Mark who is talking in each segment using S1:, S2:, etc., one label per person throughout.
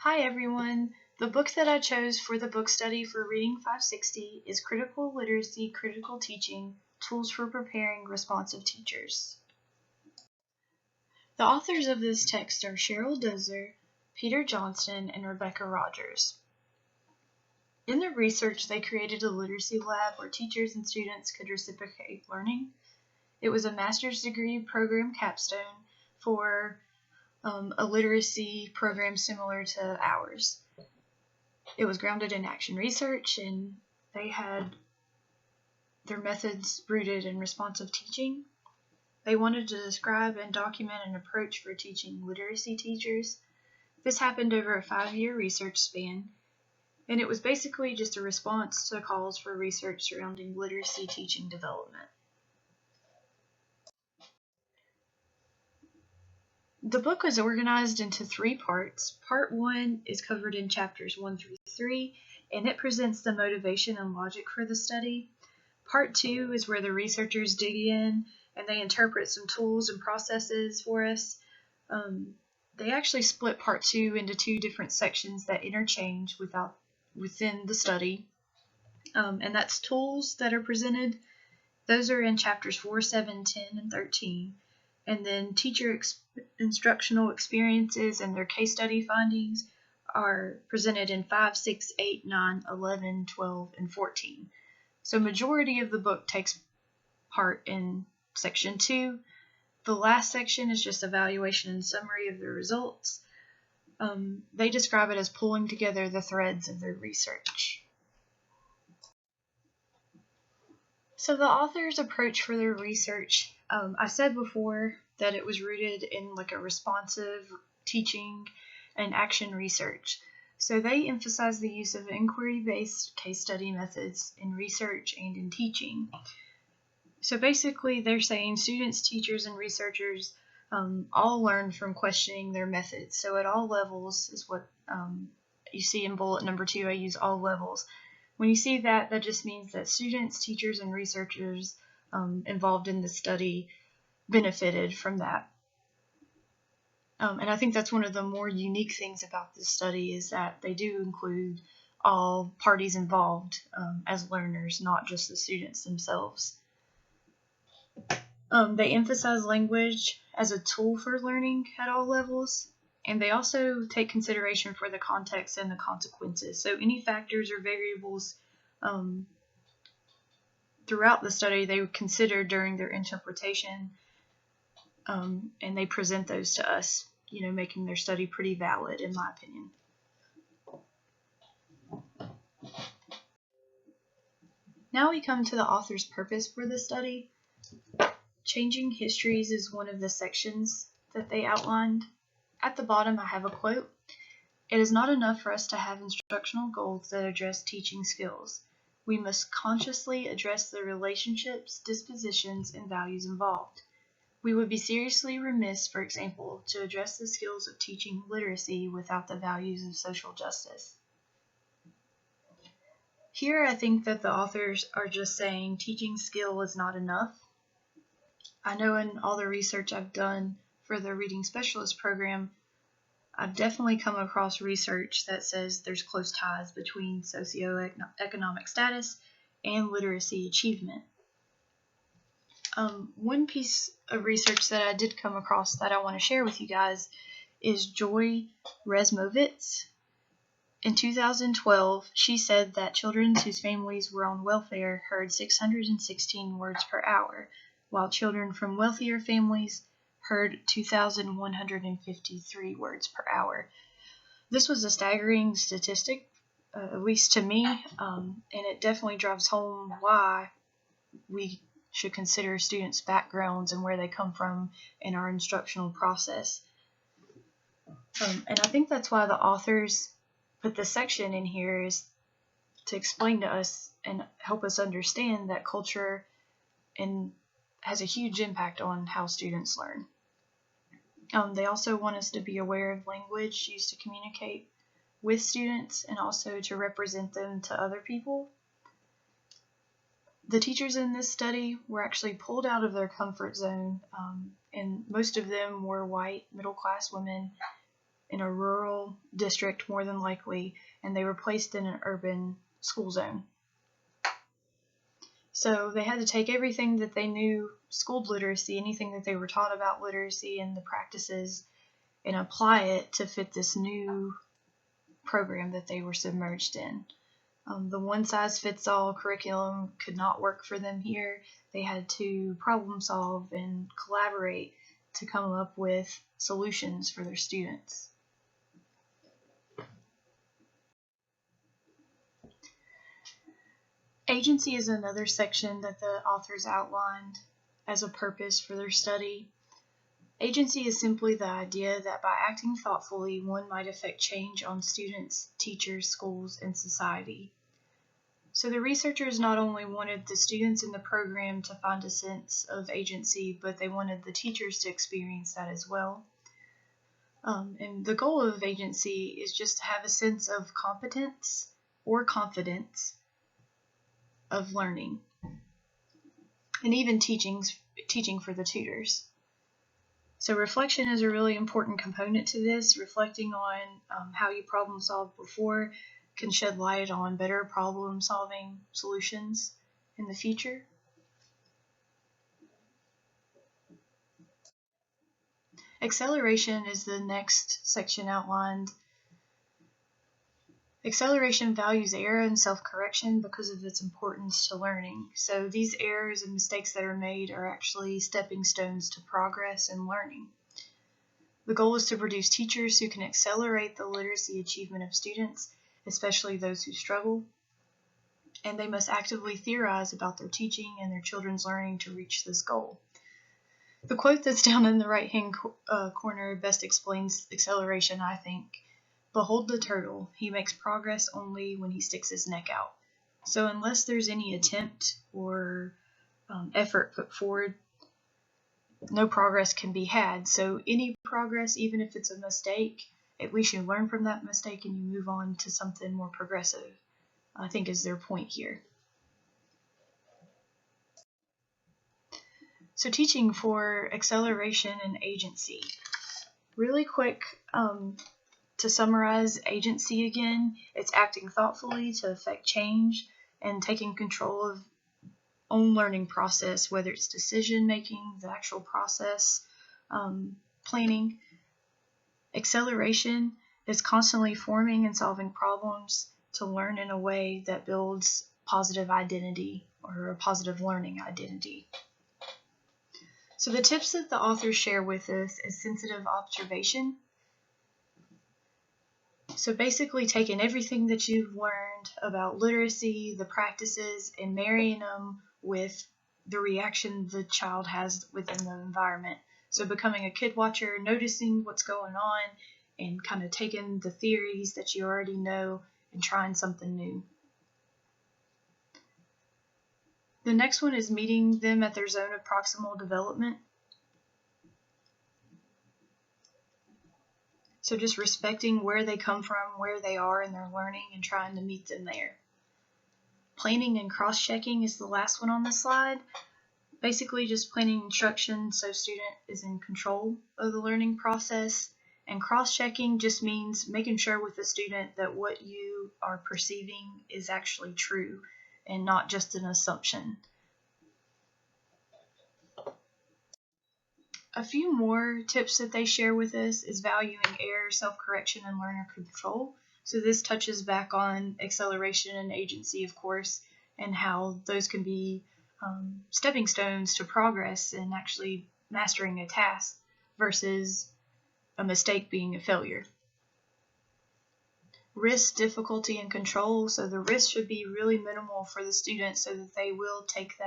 S1: Hi everyone! The book that I chose for the book study for Reading 560 is Critical Literacy, Critical Teaching, Tools for Preparing Responsive Teachers. The authors of this text are Cheryl Dozier, Peter Johnston, and Rebecca Rogers. In their research, they created a literacy lab where teachers and students could reciprocate learning. It was a master's degree program capstone for a literacy program similar to ours. It was grounded in action research, and they had their methods rooted in responsive teaching. They wanted to describe and document an approach for teaching literacy teachers. This happened over a 5-year research span, and it was basically just a response to calls for research surrounding literacy teaching development. The book is organized into 3 parts. Part 1 is covered in chapters 1 through 3, and it presents the motivation and logic for the study. Part 2 is where the researchers dig in and they interpret some tools and processes for us. They actually split Part 2 into 2 different sections that interchange within the study, and that's tools that are presented. Those are in chapters 4, 7, 10, and 13. And then teacher instructional experiences and their case study findings are presented in 5, 6, 8, 9, 11, 12, and 14. So majority of the book takes part in section 2. The last section is just evaluation and summary of the results. They describe it as pulling together the threads of their research. So the author's approach for their research, I said before that it was rooted in like a responsive teaching and action research. So they emphasize the use of inquiry-based case study methods in research and in teaching. So basically they're saying students, teachers, and researchers all learn from questioning their methods. So at all levels is what you see in bullet number 2, I use all levels. When you see that, that just means that students, teachers, and researchers involved in the study benefited from that. And I think that's one of the more unique things about this study is that they do include all parties involved as learners, not just the students themselves. They emphasize language as a tool for learning at all levels. And they also take consideration for the context and the consequences. So any factors or variables throughout the study they would consider during their interpretation, and they present those to us, making their study pretty valid in my opinion. Now we come to the author's purpose for the study. Changing histories is one of the sections that they outlined. At the bottom, I have a quote. "It is not enough for us to have instructional goals that address teaching skills. We must consciously address the relationships, dispositions, and values involved. We would be seriously remiss, for example, to address the skills of teaching literacy without the values of social justice." Here, I think that the authors are just saying teaching skill is not enough. I know in all the research I've done for the Reading Specialist program, I've definitely come across research that says there's close ties between socioeconomic status and literacy achievement. One piece of research that I did come across that I want to share with you guys is Joy Resmovitz. In 2012, she said that children whose families were on welfare heard 616 words per hour, while children from wealthier families heard 2,153 words per hour. This was a staggering statistic, at least to me, and it definitely drives home why we should consider students' backgrounds and where they come from in our instructional process. And I think that's why the authors put this section in here is to explain to us and help us understand that culture has a huge impact on how students learn. They also want us to be aware of language used to communicate with students and also to represent them to other people. The teachers in this study were actually pulled out of their comfort zone, and most of them were white, middle-class women, in a rural district more than likely, and they were placed in an urban school zone. So they had to take everything that they knew, schooled literacy, anything that they were taught about literacy and the practices, and apply it to fit this new program that they were submerged in. The one-size-fits-all curriculum could not work for them here. They had to problem solve and collaborate to come up with solutions for their students. Agency is another section that the authors outlined as a purpose for their study. Agency is simply the idea that by acting thoughtfully, one might affect change on students, teachers, schools, and society. So the researchers not only wanted the students in the program to find a sense of agency, but they wanted the teachers to experience that as well. And the goal of agency is just to have a sense of competence or confidence of learning, and even teaching for the tutors. So reflection is a really important component to this. Reflecting on how you problem solved before can shed light on better problem solving solutions in the future. Acceleration is the next section outlined. Acceleration values error and self-correction because of its importance to learning. So these errors and mistakes that are made are actually stepping stones to progress and learning. The goal is to produce teachers who can accelerate the literacy achievement of students, especially those who struggle, and they must actively theorize about their teaching and their children's learning to reach this goal. The quote that's down in the right-hand corner best explains acceleration, I think. Behold the turtle, he makes progress only when he sticks his neck out. So unless there's any attempt or effort put forward, no progress can be had. So any progress, even if it's a mistake, at least you learn from that mistake and you move on to something more progressive, I think is their point here. So teaching for acceleration and agency. Really quick, to summarize agency again, it's acting thoughtfully to affect change and taking control of own learning process, whether it's decision making, the actual process, planning. Acceleration is constantly forming and solving problems to learn in a way that builds positive identity or a positive learning identity. So the tips that the authors share with us is sensitive observation. So basically taking everything that you've learned about literacy, the practices, and marrying them with the reaction the child has within the environment. So becoming a kid watcher, noticing what's going on, and kind of taking the theories that you already know and trying something new. The next one is meeting them at their zone of proximal development. So just respecting where they come from, where they are in their learning, and trying to meet them there. Planning and cross-checking is the last one on the slide. Basically just planning instruction so student is in control of the learning process. And cross-checking just means making sure with the student that what you are perceiving is actually true and not just an assumption. A few more tips that they share with us is valuing error, self-correction, and learner control. So this touches back on acceleration and agency, of course, and how those can be stepping stones to progress and actually mastering a task versus a mistake being a failure. Risk, difficulty, and control. So the risk should be really minimal for the student so that they will take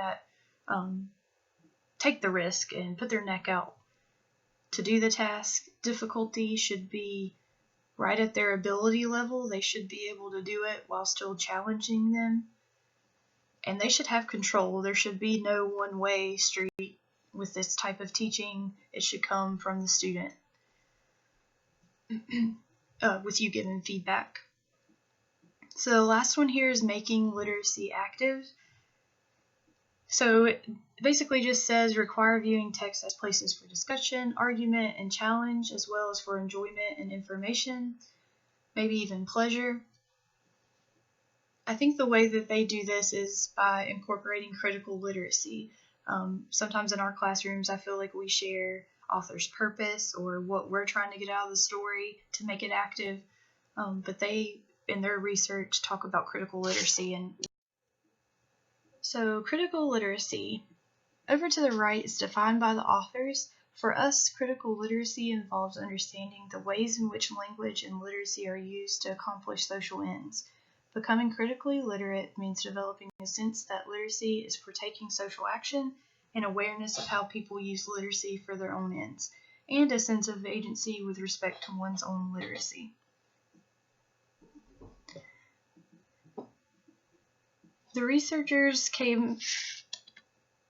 S1: the risk and put their neck out to do the task. Difficulty should be right at their ability level. They should be able to do it while still challenging them. And they should have control. There should be no one-way street with this type of teaching. It should come from the student with you giving feedback. So the last one here is making literacy active. So it basically just says require viewing text as places for discussion, argument, and challenge, as well as for enjoyment and information, maybe even pleasure. I think the way that they do this is by incorporating critical literacy. Sometimes in our classrooms, I feel like we share author's purpose or what we're trying to get out of the story to make it active, but they, in their research, talk about critical literacy. And so critical literacy, over to the right, is defined by the authors. For us, critical literacy involves understanding the ways in which language and literacy are used to accomplish social ends. Becoming critically literate means developing a sense that literacy is for taking social action and awareness of how people use literacy for their own ends, and a sense of agency with respect to one's own literacy. The researchers came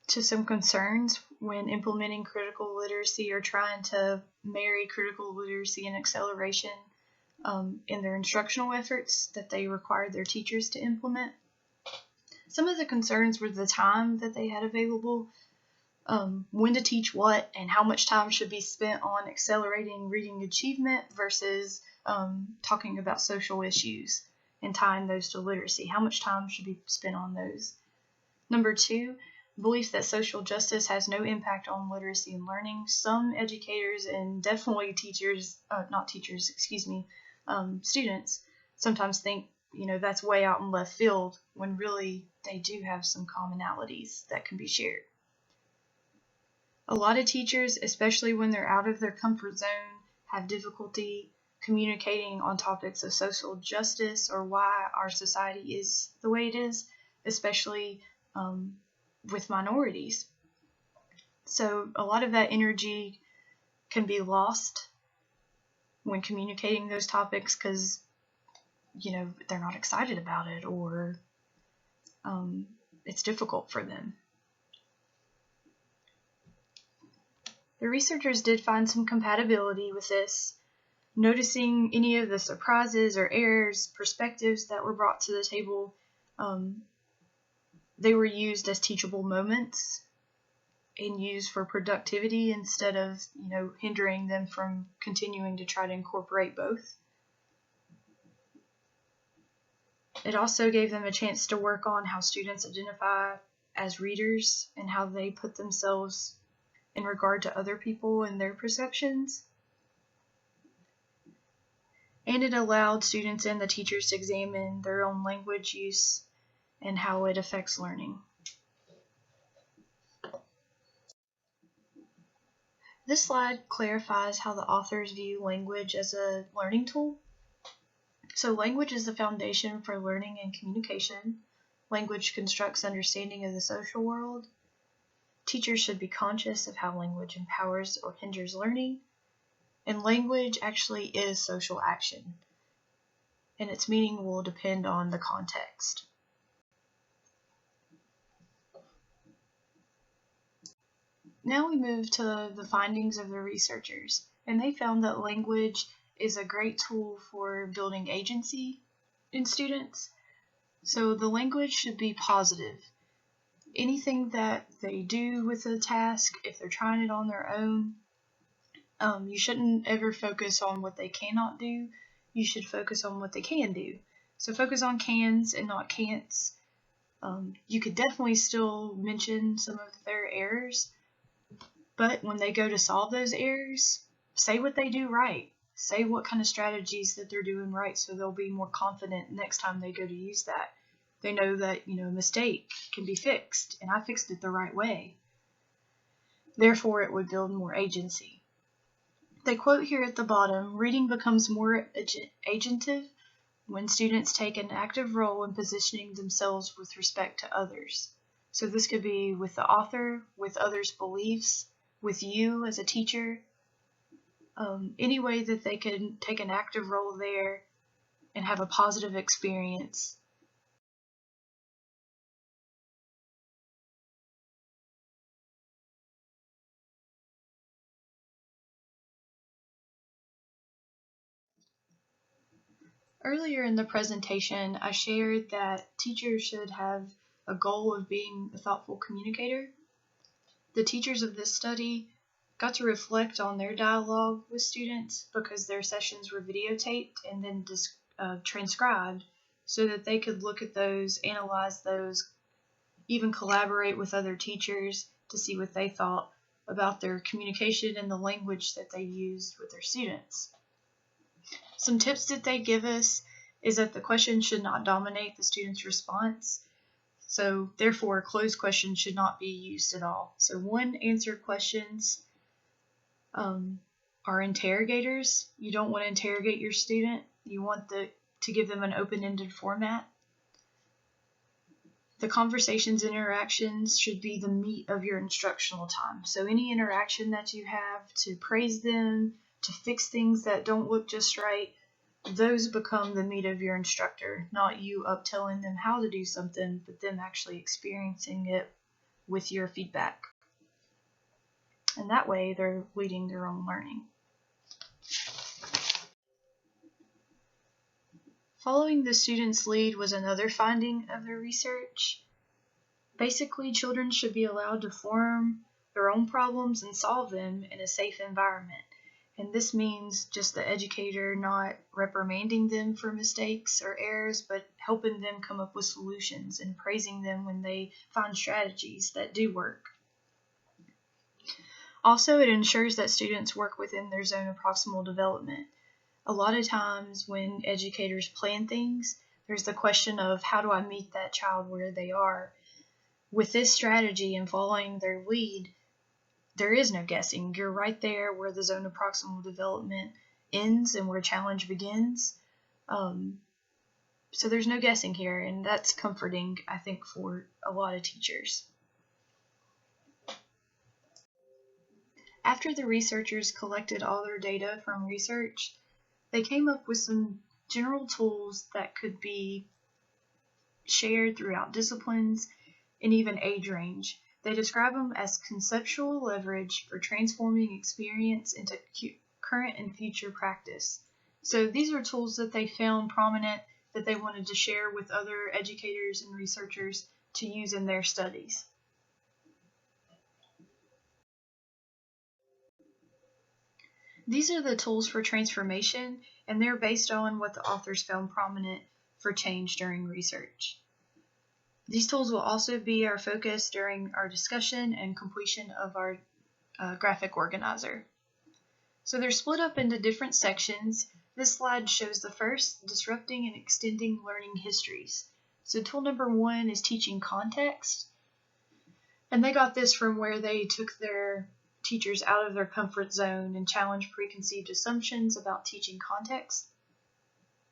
S1: to some concerns when implementing critical literacy or trying to marry critical literacy and acceleration in their instructional efforts that they required their teachers to implement. Some of the concerns were the time that they had available, when to teach what, and how much time should be spent on accelerating reading achievement versus talking about social issues and tying those to literacy. How much time should be spent on those? Number 2, belief that social justice has no impact on literacy and learning. Some educators and definitely students sometimes think, that's way out in left field when really they do have some commonalities that can be shared. A lot of teachers, especially when they're out of their comfort zone, have difficulty communicating on topics of social justice or why our society is the way it is, especially with minorities. So a lot of that energy can be lost when communicating those topics because, they're not excited about it or it's difficult for them. The researchers did find some compatibility with this, noticing any of the surprises or errors, perspectives that were brought to the table. They were used as teachable moments and used for productivity instead of, hindering them from continuing to try to incorporate both. It also gave them a chance to work on how students identify as readers and how they put themselves in regard to other people and their perceptions. And it allowed students and the teachers to examine their own language use and how it affects learning. This slide clarifies how the authors view language as a learning tool. So language is the foundation for learning and communication. Language constructs understanding of the social world. Teachers should be conscious of how language empowers or hinders learning. And language actually is social action, and its meaning will depend on the context. Now we move to the findings of the researchers, and they found that language is a great tool for building agency in students. So the language should be positive. Anything that they do with a task, if they're trying it on their own, you shouldn't ever focus on what they cannot do. You should focus on what they can do. So focus on cans and not can'ts. You could definitely still mention some of their errors, but when they go to solve those errors, say what they do right. Say what kind of strategies that they're doing right so they'll be more confident next time they go to use that. They know that, a mistake can be fixed, and I fixed it the right way. Therefore, it would build more agency. They quote here at the bottom, reading becomes more agentive when students take an active role in positioning themselves with respect to others. So this could be with the author, with others' beliefs, with you as a teacher, any way that they can take an active role there and have a positive experience. Earlier in the presentation, I shared that teachers should have a goal of being a thoughtful communicator. The teachers of this study got to reflect on their dialogue with students because their sessions were videotaped and then transcribed so that they could look at those, analyze those, even collaborate with other teachers to see what they thought about their communication and the language that they used with their students. Some tips that they give us is that the question should not dominate the student's response. So therefore, closed questions should not be used at all. So one-answer questions are interrogators. You don't want to interrogate your student. You want to give them an open-ended format. The conversations and interactions should be the meat of your instructional time. So any interaction that you have to praise them, to fix things that don't look just right, those become the meat of your instructor, not you up telling them how to do something, but them actually experiencing it with your feedback. And that way they're leading their own learning. Following the student's lead was another finding of their research. Basically, children should be allowed to form their own problems and solve them in a safe environment. And this means just the educator not reprimanding them for mistakes or errors, but helping them come up with solutions and praising them when they find strategies that do work. Also, it ensures that students work within their zone of proximal development. A lot of times when educators plan things, there's the question of how do I meet that child where they are? With this strategy and following their lead, there is no guessing. You're right there where the zone of proximal development ends and where challenge begins. So there's no guessing here, and that's comforting, I think, for a lot of teachers. After the researchers collected all their data from research, they came up with some general tools that could be shared throughout disciplines and even age range. They describe them as conceptual leverage for transforming experience into current and future practice. So these are tools that they found prominent that they wanted to share with other educators and researchers to use in their studies. These are the tools for transformation, and they're based on what the authors found prominent for change during research. These tools will also be our focus during our discussion and completion of our graphic organizer. So they're split up into different sections. This slide shows the first, disrupting and extending learning histories. So tool number 1 is teaching context. And they got this from where they took their teachers out of their comfort zone and challenged preconceived assumptions about teaching context.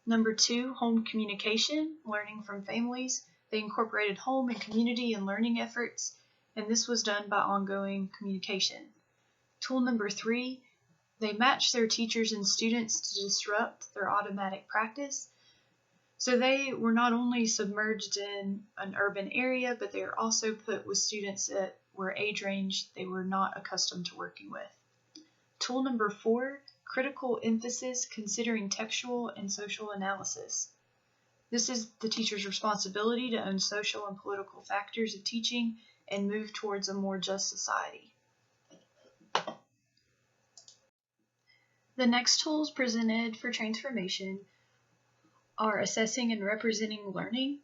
S1: Number 2, home communication, learning from families. They incorporated home and community and learning efforts, and this was done by ongoing communication. Tool number 3, they matched their teachers and students to disrupt their automatic practice. So they were not only submerged in an urban area, but they were also put with students that were age range they were not accustomed to working with. Tool number 4, critical emphasis, considering textual and social analysis. This is the teacher's responsibility to own social and political factors of teaching and move towards a more just society. The next tools presented for transformation are assessing and representing learning.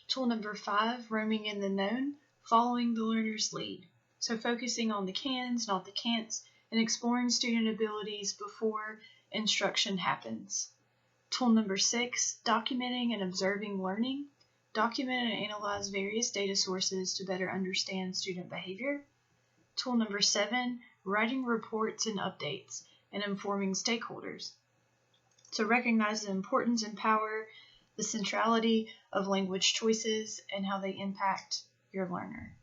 S1: Tool number 5, roaming in the known, following the learner's lead. So focusing on the cans, not the can'ts, and exploring student abilities before instruction happens. Tool number 6, documenting and observing learning. Document and analyze various data sources to better understand student behavior. Tool number 7, writing reports and updates and informing stakeholders. To recognize the importance and power, the centrality of language choices, and how they impact your learner.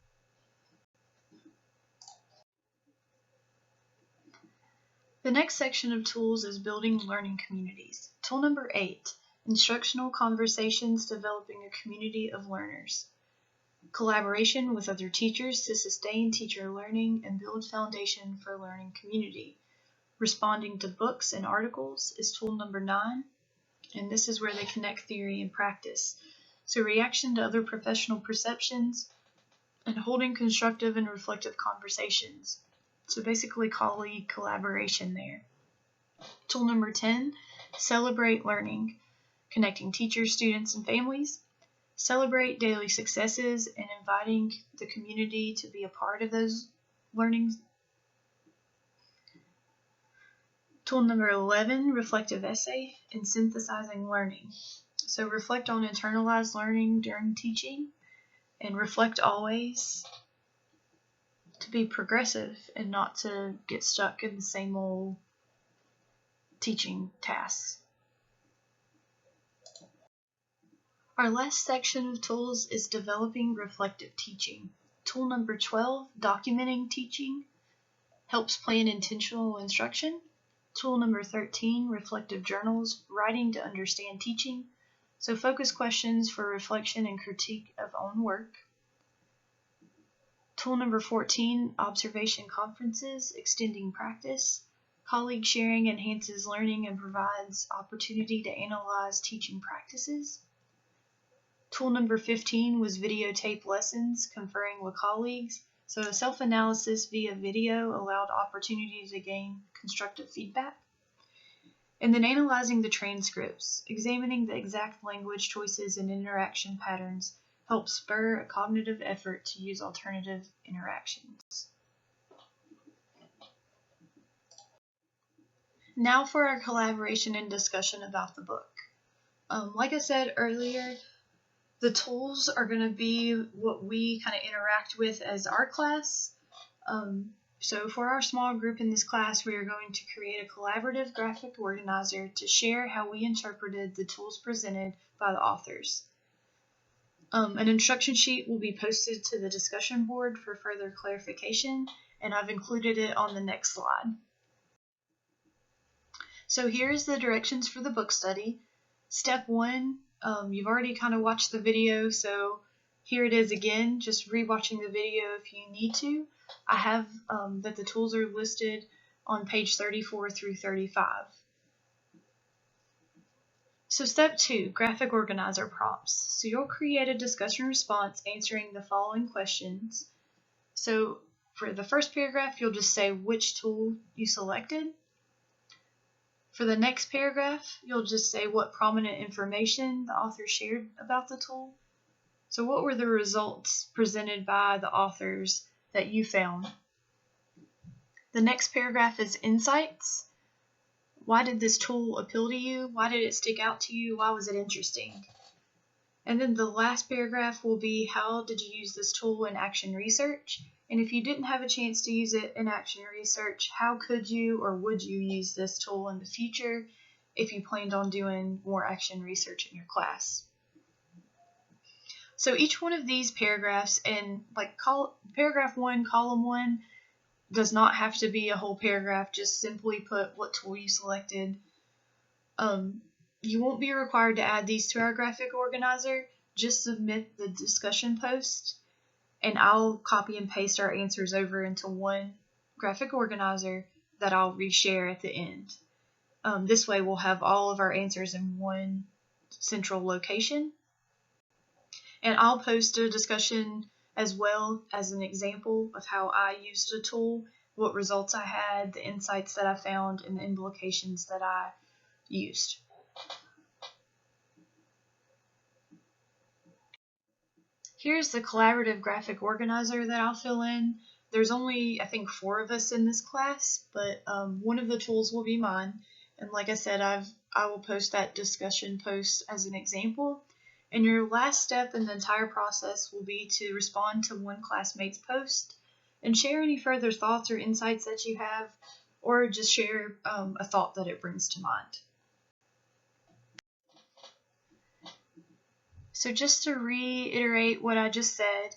S1: The next section of tools is building learning communities. Tool number 8, instructional conversations, developing a community of learners. Collaboration with other teachers to sustain teacher learning and build foundation for learning community. Responding to books and articles is tool number 9, and this is where they connect theory and practice. So reaction to other professional perceptions and holding constructive and reflective conversations. So basically colleague collaboration there. Tool number 10, celebrate learning, connecting teachers, students, and families. Celebrate daily successes and inviting the community to be a part of those learnings. Tool number 11, reflective essay and synthesizing learning. So reflect on internalized learning during teaching and reflect always to be progressive and not to get stuck in the same old teaching tasks. Our last section of tools is developing reflective teaching. Tool number 12, documenting teaching, helps plan intentional instruction. Tool number 13, reflective journals, writing to understand teaching. So focus questions for reflection and critique of own work. Tool number 14, observation conferences, extending practice. Colleague sharing enhances learning and provides opportunity to analyze teaching practices. Tool number 15 was videotape lessons, conferring with colleagues. So self-analysis via video allowed opportunity to gain constructive feedback. And then analyzing the transcripts, examining the exact language choices and interaction patterns helps spur a cognitive effort to use alternative interactions. Now for our collaboration and discussion about the book. Like I said earlier, the tools are going to be what we kind of interact with as our class. So for our small group in this class, we are going to create a collaborative graphic organizer to share how we interpreted the tools presented by the authors. An instruction sheet will be posted to the discussion board for further clarification, and I've included it on the next slide. So here's the directions for the book study. Step 1, you've already kind of watched the video, so here it is again, just rewatching the video if you need to. I have that the tools are listed on page 34 through 35. So step 2, graphic organizer prompts. So you'll create a discussion response answering the following questions. So for the first paragraph, you'll just say which tool you selected. For the next paragraph, you'll just say what prominent information the author shared about the tool. So what were the results presented by the authors that you found? The next paragraph is insights. Why did this tool appeal to you? Why did it stick out to you? Why was it interesting? And then the last paragraph will be how did you use this tool in action research? And if you didn't have a chance to use it in action research, how could you or would you use this tool in the future if you planned on doing more action research in your class? So each one of these paragraphs, and like paragraph 1, column 1, does not have to be a whole paragraph. Just simply put what tool you selected. You won't be required to add these to our graphic organizer. Just submit the discussion post, and I'll copy and paste our answers over into one graphic organizer that I'll reshare at the end. This way we'll have all of our answers in one central location. And I'll post a discussion as well as an example of how I used a tool, what results I had, the insights that I found, and the implications that I used. Here's the collaborative graphic organizer that I'll fill in. There's only, I think, 4 of us in this class, but one of the tools will be mine. And like I said, I will post that discussion post as an example. And your last step in the entire process will be to respond to one classmate's post and share any further thoughts or insights that you have, or just share a thought that it brings to mind. So just to reiterate what I just said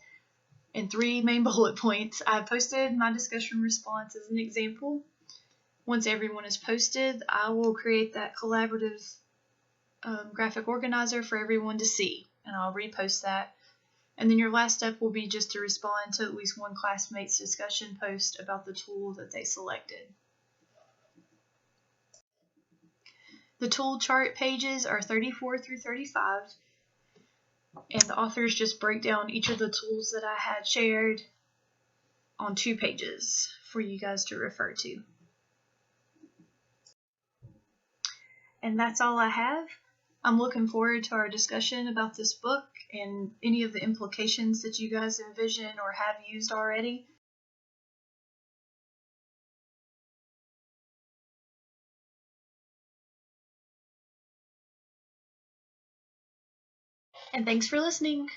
S1: in 3 main bullet points, I posted my discussion response as an example. Once everyone is posted, I will create that collaborative graphic organizer for everyone to see, and I'll repost that. And then your last step will be just to respond to at least one classmate's discussion post about the tool that they selected. The tool chart pages are 34 through 35. And the authors just break down each of the tools that I had shared on 2 pages for you guys to refer to. And that's all I have. I'm looking forward to our discussion about this book and any of the implications that you guys envision or have used already. And thanks for listening.